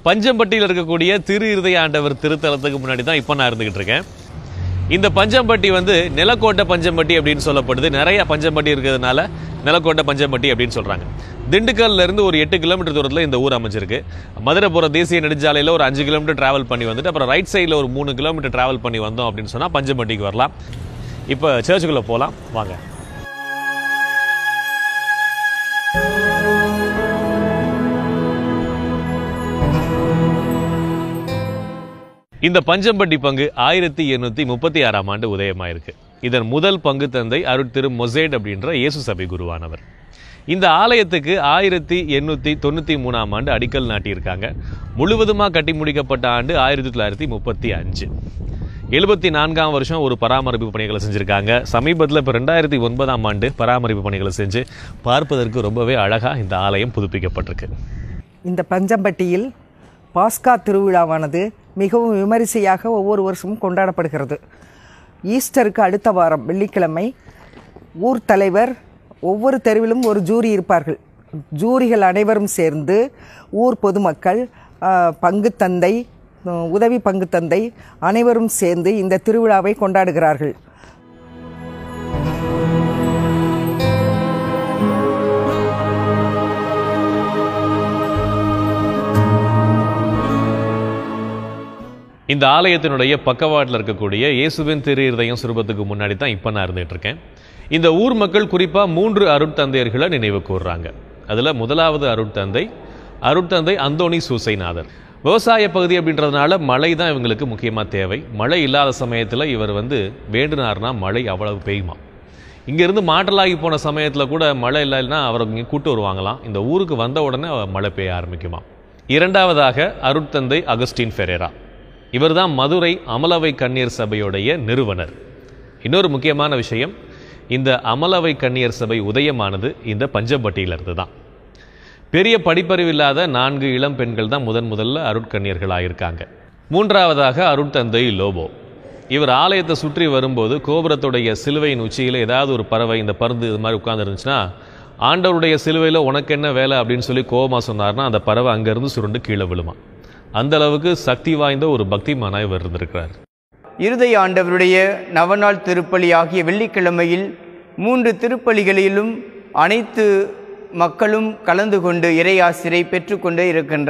பஞ்சம்பட்டியில் இருக்கக்கூடிய திரு இருதய ஆண்டவர் திருத்தலத்துக்கு முன்னாடி தான் இப்போ நான் இருந்துகிட்டு இருக்கேன். இந்த பஞ்சம்பட்டி நிலக்கோட்டை பஞ்சம்பட்டி அப்படின்னு சொல்லப்படுது. நிறைய பஞ்சம்பட்டி இருக்கிறதுனால நிலக்கோட்டை பஞ்சம்பட்டி அப்படின்னு சொல்றாங்க. திண்டுக்கல்ல இருந்து ஒரு 8 கிலோமீட்டர் தூரத்தில் இந்த ஊர் அமைஞ்சிருக்கு. மதுரை போகிற தேசிய நெடுஞ்சாலையில் ஒரு 5 கிலோமீட்டர் டிராவல் பண்ணி வந்துட்டு அப்புறம் ரைட் சைடில் ஒரு 3 கிலோமீட்டர் டிராவல் பண்ணி வந்தோம் அப்படின்னு சொன்னால் பஞ்சம்பட்டிக்கு வரலாம். இப்போ சர்ச்சுக்குள்ளே போகலாம் வாங்க. இந்த பஞ்சம்பட்டி பங்கு 1836ஆம் ஆண்டு உதயமாயிருக்கு. இதன் முதல் பங்கு தந்தை அருட்திரு மொசேட் அப்படின்ற இயேசு சபை குருவானவர். இந்த ஆலயத்துக்கு 1893ஆம் ஆண்டு அடிக்கல் நாட்டியிருக்காங்க. முழுவதுமாக கட்டி முடிக்கப்பட்ட ஆண்டு 1935. 74ஆம் வருஷம் ஒரு பராமரிப்பு பணிகளை செஞ்சுருக்காங்க. சமீபத்தில் இப்போ 2009ஆம் ஆண்டு பராமரிப்பு பணிகளை செஞ்சு பார்ப்பதற்கு ரொம்பவே அழகாக இந்த ஆலயம் புதுப்பிக்கப்பட்டிருக்கு. இந்த பஞ்சம்பட்டியில் பாஸ்கா திருவிழாவானது மிகவும் விமரிசையாக ஒவ்வொரு வருஷமும் கொண்டாடப்படுகிறது. ஈஸ்டருக்கு அடுத்த வாரம் வெள்ளிக்கிழமை ஊர் தலைவர், ஒவ்வொரு தெருவிலும் ஒரு ஜூரி இருப்பார்கள். ஜூரிகள் அனைவரும் சேர்ந்து ஊர் பொதுமக்கள், பங்குத்தந்தை, உதவி பங்குத்தந்தை அனைவரும் சேர்ந்து இந்த திருவிழாவை கொண்டாடுகிறார்கள். இந்த ஆலயத்தினுடைய பக்கவாட்டில் இருக்கக்கூடிய இயேசுவின் திரு இருதயம் சுரூபத்துக்கு முன்னாடி தான் இப்போ நான் இருந்துகிட்டு இருக்கேன். இந்த ஊர் மக்கள் குறிப்பாக 3 அருட்தந்தையர்களை நினைவு கூர்றாங்க. அதில் முதலாவது அருட்தந்தை அந்தோணி சூசைநாதர். விவசாய பகுதி அப்படின்றதுனால மழை தான் இவங்களுக்கு முக்கியமாக தேவை. மழை இல்லாத சமயத்தில் இவர் வேண்டுனார்னா மழை அவ்வளவு பெய்யுமா. இங்கேருந்து மாற்றலாகி போன சமயத்தில் கூட மழை இல்லைன்னா அவரை இங்கே கூட்டு வருவாங்களாம். இந்த ஊருக்கு வந்த உடனே மழை பெய்ய ஆரம்பிக்குமா. இரண்டாவதாக அருட்தந்தை அகஸ்டின் ஃபெரேரா. இவர் தான் மதுரை அமலவை கன்னியர் சபையுடைய நிறுவனர். இன்னொரு முக்கியமான விஷயம், இந்த அமலவை கன்னியர் சபை உதயமானது இந்த பஞ்சம்பட்டியிலிருந்து தான். பெரிய படிப்பறிவு இல்லாத 4 இளம் பெண்கள் தான் முதல்ல அருட்கன்னியர்களாக இருக்காங்க. மூன்றாவதாக அருட்தந்தை லோபோ. இவர் ஆலயத்தை சுற்றி வரும்போது கோபுரத்துடைய சிலுவையின் உச்சியில் ஏதாவது ஒரு பறவை, இந்த பருந்து இது மாதிரி உட்கார்ந்துருந்துச்சுன்னா, ஆண்டவருடைய சிலுவையில் உனக்கு என்ன வேலை அப்படின்னு சொல்லி கோபமாக சொன்னார்னா அந்த பறவை அங்கேருந்து சுருண்டு கீழே விழுமா. அந்த அளவுக்கு சக்தி வாய்ந்த ஒரு பக்திமானாய் இவர் இருந்திருக்கிறார். இருதய ஆண்டவருடைய நவநாள் திருப்பலி ஆகிய வெள்ளிக்கிழமையில் 3 திருப்பலிகளிலும் அனைத்து மக்களும் கலந்து கொண்டு இறையாசிரை பெற்றுக்கொண்டு இருக்கின்றனர்.